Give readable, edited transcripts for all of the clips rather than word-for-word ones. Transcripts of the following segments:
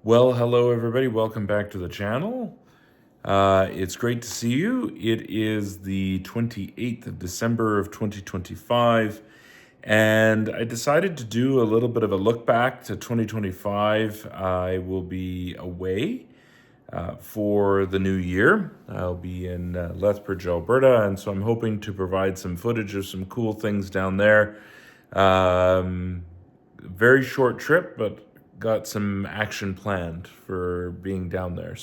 Well, hello everybody. Welcome back to the channel. It's great to see you. It is the 28th of December of 2025, and I decided to do a little bit of a look back to 2025. I will be away for the new year. I'll be in Lethbridge, Alberta, and so I'm hoping to provide some footage of some cool things down there. Very short trip, but got some action planned for being down there.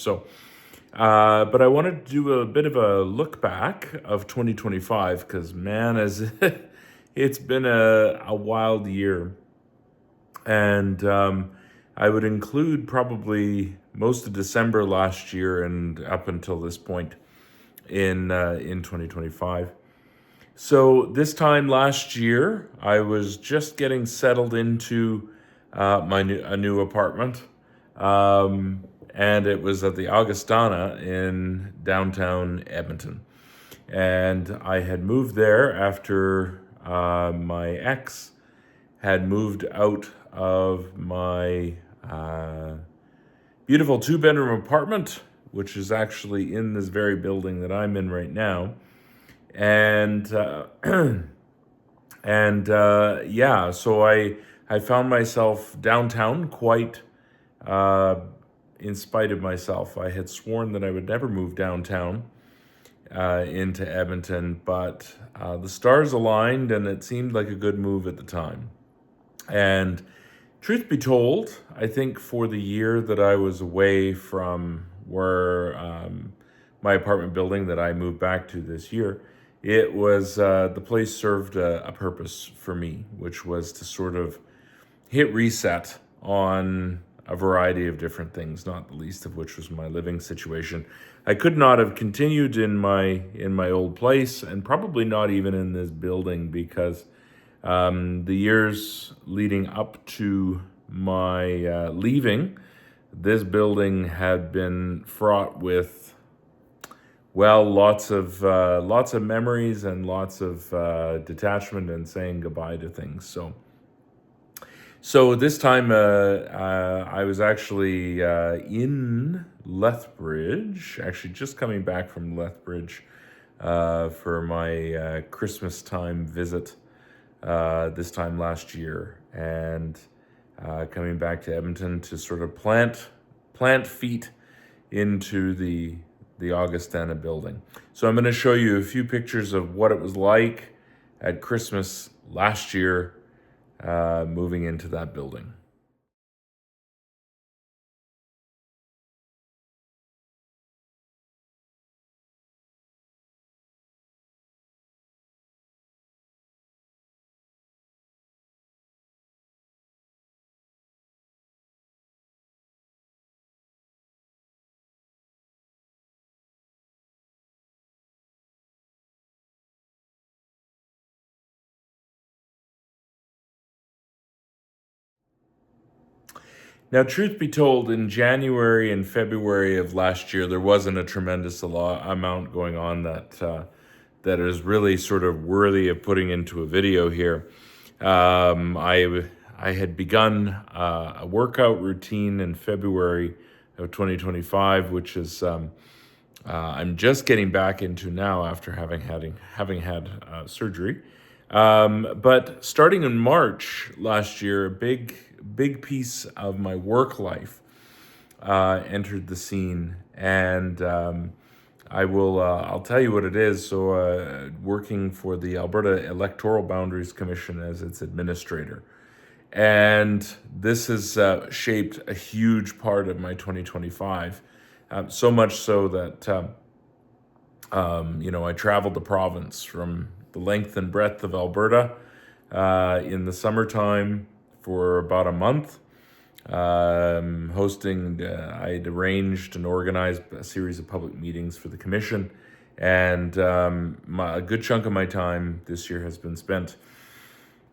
But I wanted to do a bit of a look back of 2025 because, man, as it's been a wild year. And I would include probably most of December last year and up until this point in 2025. So this time last year, I was just getting settled into a new apartment, and it was at the Augustana in downtown Edmonton. And I had moved there after my ex had moved out of my beautiful two-bedroom apartment, which is actually in this very building that I'm in right now. And yeah, so I found myself downtown quite in spite of myself. I had sworn that I would never move downtown into Edmonton, but the stars aligned and it seemed like a good move at the time. And truth be told, I think for the year that I was away from where my apartment building that I moved back to this year, it was the place served a purpose for me, which was to sort of hit reset on a variety of different things, not the least of which was my living situation. I could not have continued in my old place, and probably not even in this building, because the years leading up to my leaving, this building had been fraught with, well, lots of memories and lots of detachment and saying goodbye to things. So this time, I was actually in Lethbridge, actually just coming back from Lethbridge for my Christmas time visit this time last year, and coming back to Edmonton to sort of plant feet into the Augustana building. So I'm going to show you a few pictures of what it was like at Christmas last year, moving into that building. Now, truth be told, in January and February of last year, there wasn't a tremendous amount going on that is really sort of worthy of putting into a video here. I had begun a workout routine in February of 2025, which is I'm just getting back into now after having had surgery. But starting in March last year, a big piece of my work life entered the scene, and I'll tell you what it is. So, working for the Alberta Electoral Boundaries Commission as its administrator, and this has shaped a huge part of my 2025. So much so that I traveled the province from the length and breadth of Alberta in the summertime for about a month. Hosting, I had arranged and organized a series of public meetings for the commission, and a good chunk of my time this year has been spent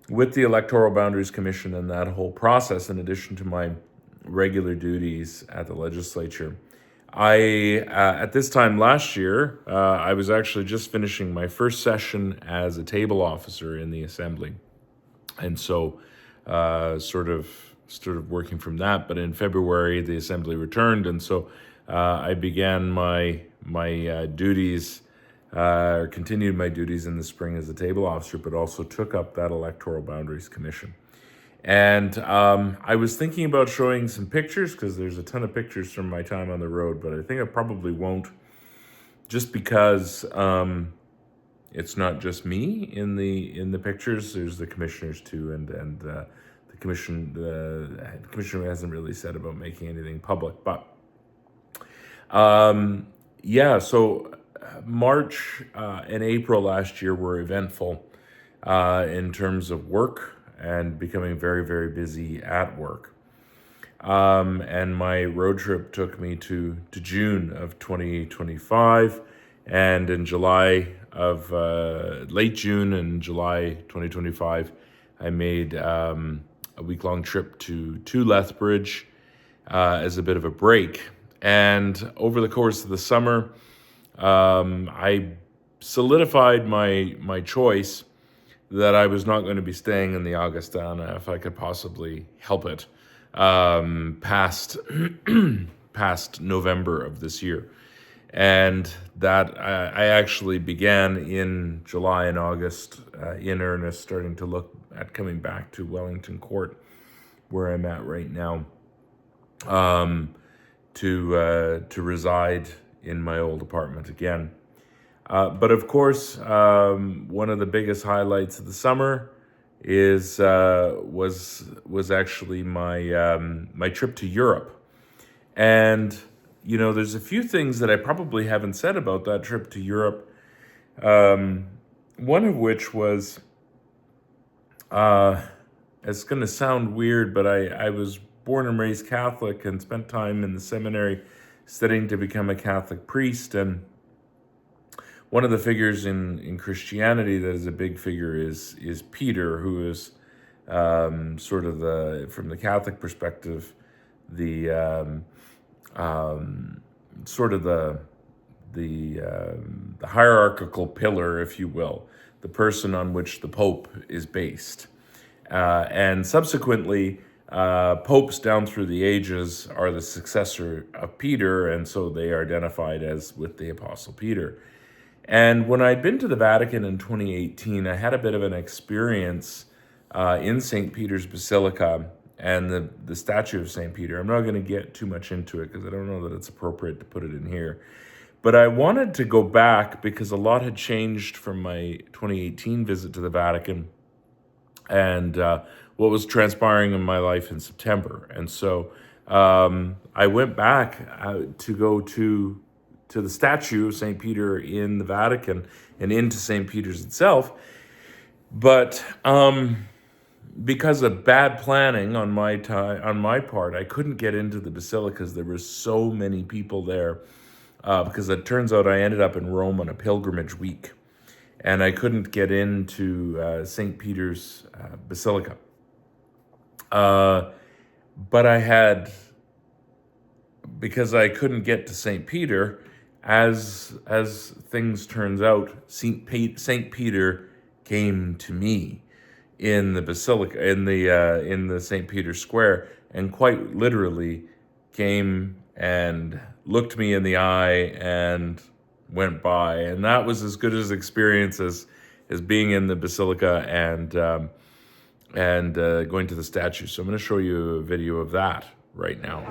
with the Electoral Boundaries Commission and that whole process, in addition to my regular duties at the legislature. At this time last year, I was actually just finishing my first session as a table officer in the assembly. And so, sort of started working from that. But in February, the assembly returned, and so I began my duties, or continued my duties in the spring as a table officer, but also took up that Electoral Boundaries Commission. And I was thinking about showing some pictures, because there's a ton of pictures from my time on the road, but I think I probably won't, just because it's not just me in the pictures. There's the commissioners too, and the commissioner hasn't really said about making anything public. But yeah, so March and April last year were eventful in terms of work and becoming very, very busy at work. And my road trip took me to June of 2025, and in July of late June and July 2025, I made a week-long trip to Lethbridge as a bit of a break. And over the course of the summer, I solidified my choice that I was not going to be staying in the Augustana if I could possibly help it past November of this year. And that I actually began in July and August in earnest, starting to look at coming back to Wellington Court, where I'm at right now, to reside in my old apartment again. But of course, one of the biggest highlights of the summer was actually my trip to Europe. And you know, there's a few things that I probably haven't said about that trip to Europe. One of which was, it's going to sound weird, but I was born and raised Catholic and spent time in the seminary studying to become a Catholic priest. And one of the figures in Christianity that is a big figure is Peter, who is sort of from the Catholic perspective, the hierarchical pillar, if you will, the person on which the Pope is based. And subsequently, popes down through the ages are the successor of Peter, and so they are identified as with the Apostle Peter. And when I'd been to the Vatican in 2018, I had a bit of an experience in St. Peter's Basilica and the statue of St. Peter. I'm not going to get too much into it because I don't know that it's appropriate to put it in here. But I wanted to go back because a lot had changed from my 2018 visit to the Vatican and what was transpiring in my life in September. And so I went back to go to the statue of St. Peter in the Vatican and into St. Peter's itself. But because of bad planning on my part, I couldn't get into the basilicas. There were so many people there because it turns out I ended up in Rome on a pilgrimage week, and I couldn't get into St. Peter's Basilica. But I had, because I couldn't get to St. Peter, as things turns out, St. Peter came to me in the basilica, in the St. Peter's Square, and quite literally came and looked me in the eye and went by. And that was as good as experience as being in the basilica and going to the statue. So I'm going to show you a video of that right now.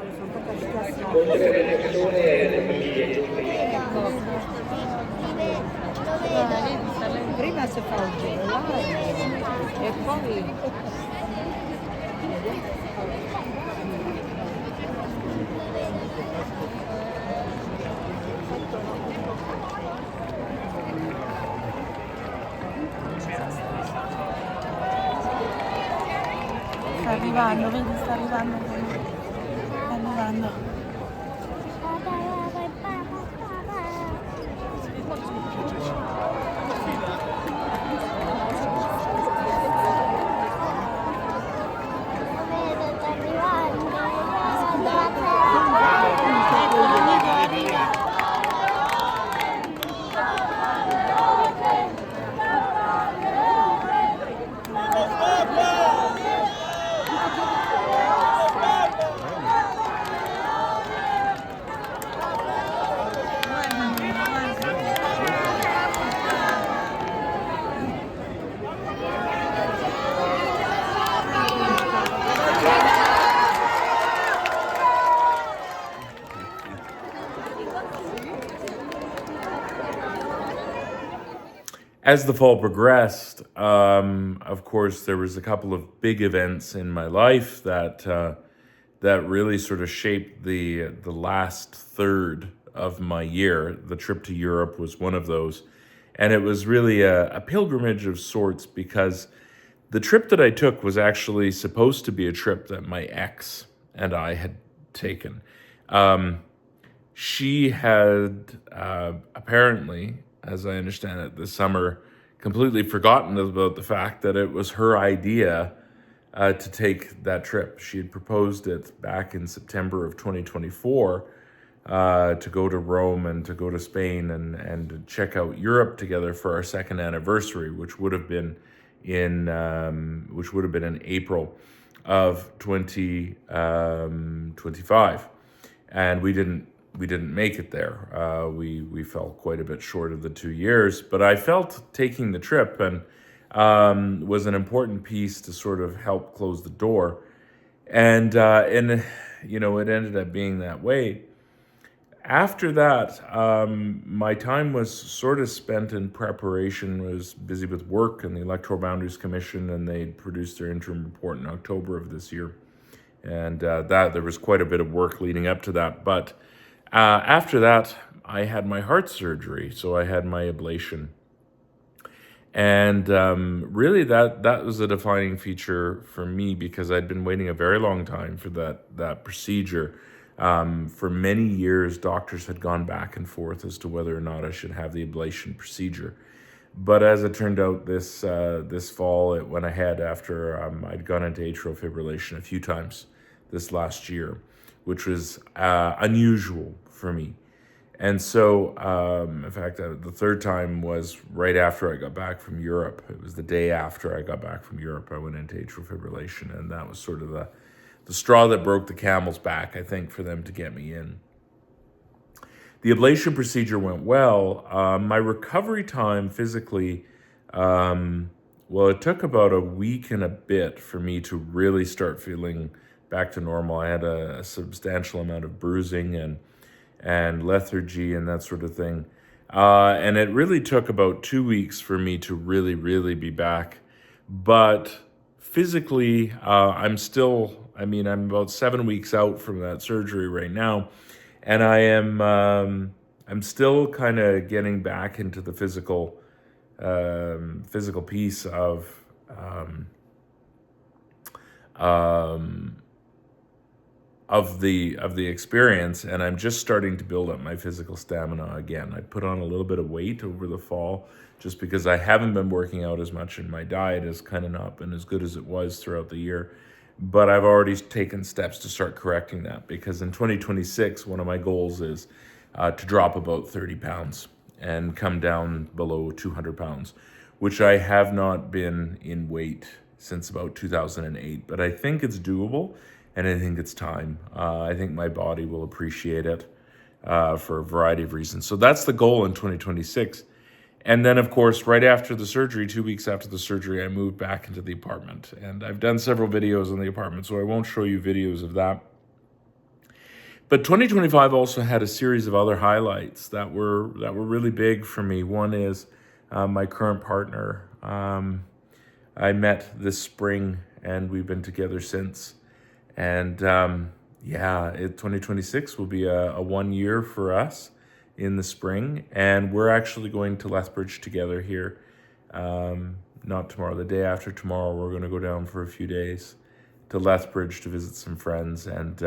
Prima si fa il giro là e poi sta arrivando, vedi, sta arrivando. As the fall progressed, of course, there was a couple of big events in my life that really sort of shaped the last third of my year. The trip to Europe was one of those, and it was really a pilgrimage of sorts because the trip that I took was actually supposed to be a trip that my ex and I had taken. Um, she had apparently, as I understand it, this summer completely forgotten about the fact that it was her idea to take that trip. She had proposed it back in September of 2024 to go to Rome and to go to Spain and to check out Europe together for our second anniversary, which would have been in April of 2025, and we didn't make it there. We fell quite a bit short of the 2 years, but I felt taking the trip and was an important piece to sort of help close the door, and it ended up being that way. After that, my time was sort of spent in preparation. I was busy with work and the Electoral Boundaries Commission, and they produced their interim report in October of this year. And that there was quite a bit of work leading up to that. But after that, I had my heart surgery, so I had my ablation. And really, that was a defining feature for me because I'd been waiting a very long time for that procedure. For many years, doctors had gone back and forth as to whether or not I should have the ablation procedure. But as it turned out, this fall it went ahead after I'd gone into atrial fibrillation a few times this last year, which was unusual for me. And so, in fact, the third time was right after I got back from Europe. It was the day after I got back from Europe. I went into atrial fibrillation, and that was sort of the straw that broke the camel's back, I think, for them to get me in. The ablation procedure went well. My recovery time physically, well, it took about a week and a bit for me to really start feeling back to normal. I had a substantial amount of bruising and lethargy and that sort of thing. And it really took about 2 weeks for me to really, really be back. But physically, I'm about 7 weeks out from that surgery right now. And I'm still kind of getting back into the physical piece of the experience, and I'm just starting to build up my physical stamina again. I put on a little bit of weight over the fall just because I haven't been working out as much, and my diet has kind of not been as good as it was throughout the year. But I've already taken steps to start correcting that because in 2026, one of my goals is to drop about 30 pounds and come down below 200 pounds, which I have not been in weight since about 2008. But I think it's doable, and I think it's time. I think my body will appreciate it for a variety of reasons. So that's the goal in 2026. And then, of course, right after the surgery, 2 weeks after the surgery, I moved back into the apartment. And I've done several videos on the apartment, so I won't show you videos of that. But 2025 also had a series of other highlights that were really big for me. One is my current partner. I met this spring, and we've been together since. And 2026 will be a 1 year for us in the spring, and we're actually going to Lethbridge together here. Not tomorrow, the day after tomorrow, we're going to go down for a few days to Lethbridge to visit some friends, and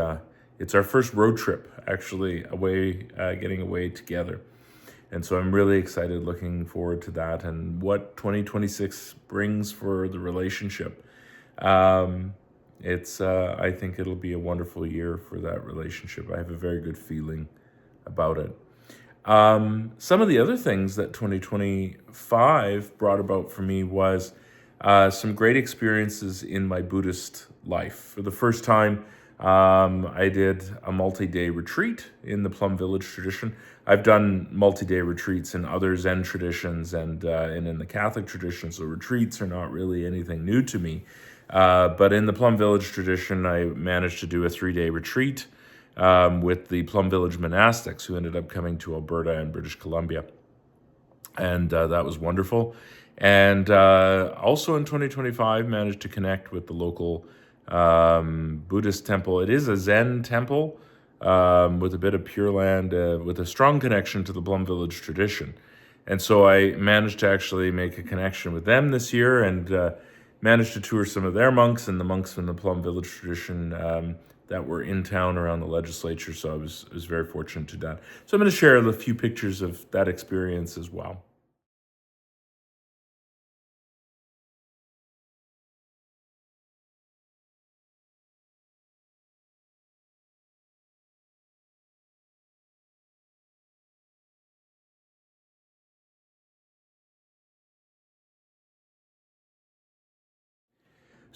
it's our first road trip actually away, getting away together. And so I'm really excited, looking forward to that and what 2026 brings for the relationship. I think it'll be a wonderful year for that relationship. I have a very good feeling about it. Some of the other things that 2025 brought about for me was some great experiences in my Buddhist life. For the first time, I did a multi-day retreat in the Plum Village tradition. I've done multi-day retreats in other Zen traditions and in the Catholic tradition, so retreats are not really anything new to me. But in the Plum Village tradition, I managed to do a 3-day retreat with the Plum Village monastics, who ended up coming to Alberta and British Columbia. and that was wonderful. And also in 2025, managed to connect with the local Buddhist temple. It is a Zen temple with a bit of Pure Land, with a strong connection to the Plum Village tradition. And so I managed to actually make a connection with them this year, and managed to tour some of their monks and the monks from the Plum Village tradition that were in town around the legislature. So I was very fortunate to do that. So I'm going to share a few pictures of that experience as well.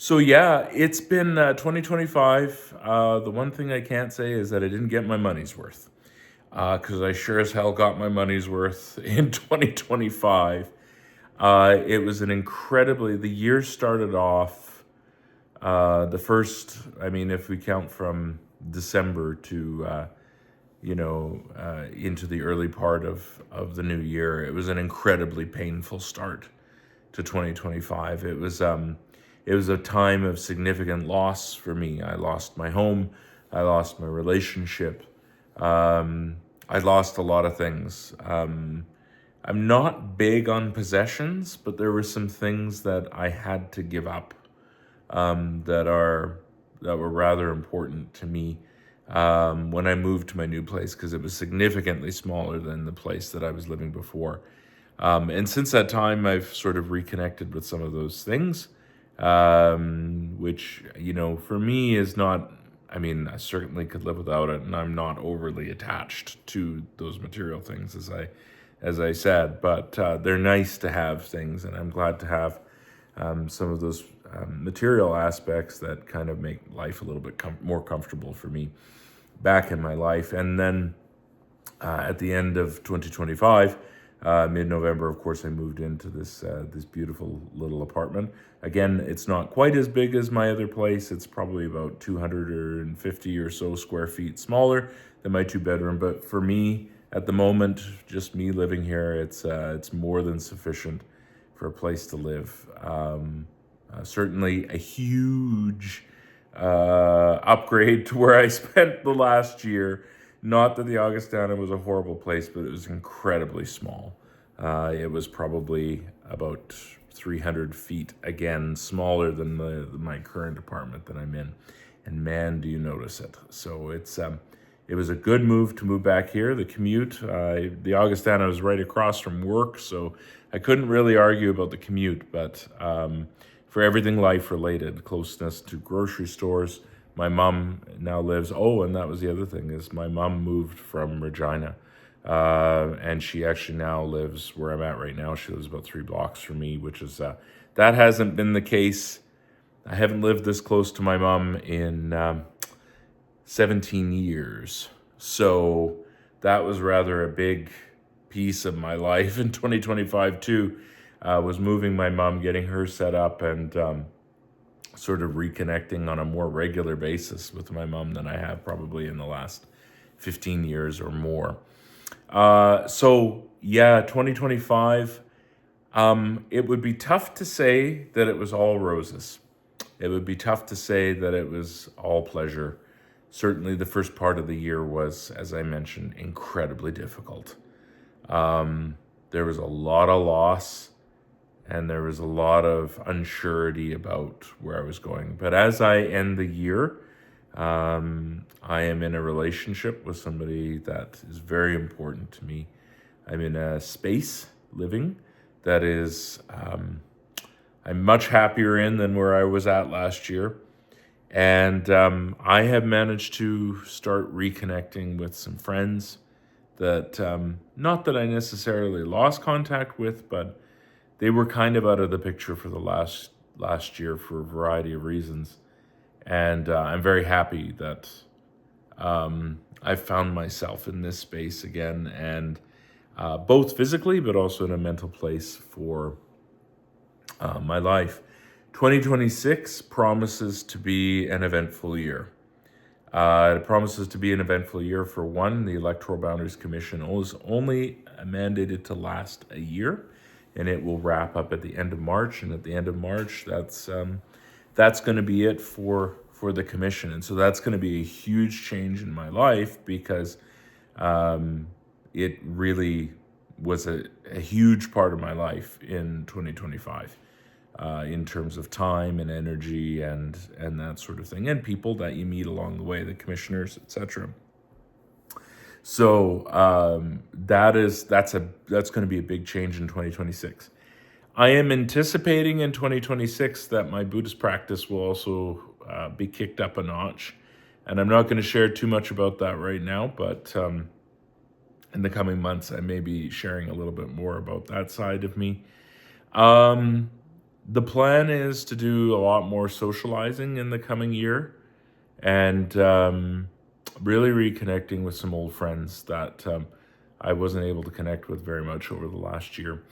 So yeah, it's been 2025. The one thing I can't say is that I didn't get my money's worth, because I sure as hell got my money's worth in 2025. It was an incredibly, the year started off, the first, I mean, if we count from December to, into the early part of the new year, it was an incredibly painful start to 2025. It was a time of significant loss for me. I lost my home, I lost my relationship, I lost a lot of things. I'm not big on possessions, but there were some things that I had to give up, that were rather important to me, when I moved to my new place, because it was significantly smaller than the place that I was living before. And since that time, I've sort of reconnected with some of those things, which, for me is not, I mean, I certainly could live without it, and I'm not overly attached to those material things, as I said, but they're nice to have things, and I'm glad to have some of those material aspects that kind of make life a little bit more comfortable for me back in my life. And then at the end of 2025, mid-November, of course, I moved into this beautiful little apartment. Again, it's not quite as big as my other place. It's probably about 250 or so square feet smaller than my two-bedroom. But for me, at the moment, just me living here, it's more than sufficient for a place to live. Certainly a huge upgrade to where I spent the last year. Not that the Augustana was a horrible place, but it was incredibly small. It was probably about 300 feet, again, smaller than my current apartment that I'm in. And man, do you notice it. So it was a good move to move back here. The commute, the Augustana was right across from work, so I couldn't really argue about the commute, but for everything life related, closeness to grocery stores. My mom now lives, oh, and that was the other thing, is my mom moved from Regina. And she actually now lives where I'm at right now. She lives about 3 blocks from me, which is, that hasn't been the case. I haven't lived this close to my mom in 17 years. So that was rather a big piece of my life in 2025 too. Was moving my mom, getting her set up, and sort of reconnecting on a more regular basis with my mom than I have probably in the last 15 years or more. So yeah, 2025, it would be tough to say that it was all roses. It would be tough to say that it was all pleasure. Certainly the first part of the year was, as I mentioned, incredibly difficult. There was a lot of loss, and there was a lot of unsurety about where I was going. But as I end the year, I am in a relationship with somebody that is very important to me. I'm in a space living that is, I'm much happier in than where I was at last year. And I have managed to start reconnecting with some friends that, not that I necessarily lost contact with, but they were kind of out of the picture for the last year for a variety of reasons. And I'm very happy that I found myself in this space again, and both physically, but also in a mental place for my life. 2026 promises to be an eventful year. It promises to be an eventful year. For one, the Electoral Boundaries Commission is only mandated to last a year, and it will wrap up at the end of March. And at the end of March, that's going to be it for the commission. And so that's going to be a huge change in my life, because it really was a huge part of my life in 2025. In terms of time and energy and that sort of thing, and people that you meet along the way, the commissioners, etc. So that's going to be a big change in 2026. I am anticipating in 2026 that my Buddhist practice will also be kicked up a notch, and I'm not going to share too much about that right now, but in the coming months I may be sharing a little bit more about that side of me. The plan is to do a lot more socializing in the coming year, and really reconnecting with some old friends that I wasn't able to connect with very much over the last year,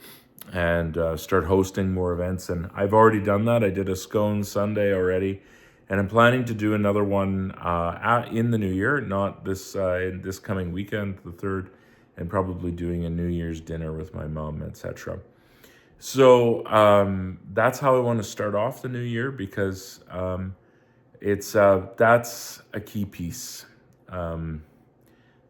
and start hosting more events. And I've already done that. I did a Scone Sunday already, and I'm planning to do another one in the new year, not this in this coming weekend, the 3rd, and probably doing a New Year's dinner with my mom, etc. So that's how I want to start off the new year, because that's a key piece.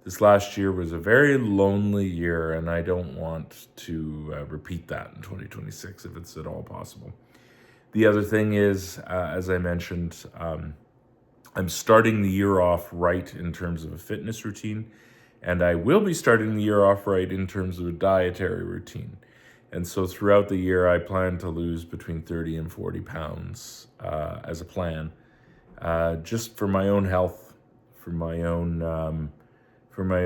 This last year was a very lonely year, and I don't want to repeat that in 2026 if it's at all possible. The other thing is, as I mentioned, I'm starting the year off right in terms of a fitness routine, and I will be starting the year off right in terms of a dietary routine. And so throughout the year, I plan to lose between 30 and 40 pounds as a plan, just for my own health, for my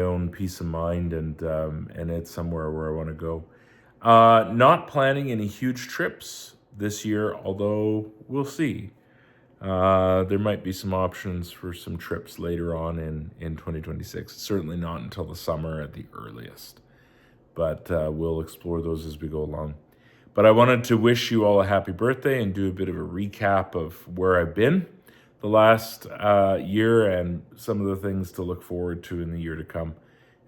own peace of mind, and it's somewhere where I want to go. Not planning any huge trips this year, although we'll see. There might be some options for some trips later on in 2026. Certainly not until the summer at the earliest, but we'll explore those as we go along. But I wanted to wish you all a happy birthday and do a bit of a recap of where I've been the last year, and some of the things to look forward to in the year to come.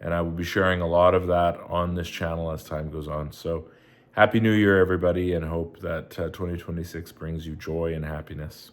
And I will be sharing a lot of that on this channel as time goes on. So happy New Year, everybody, and hope that 2026 brings you joy and happiness.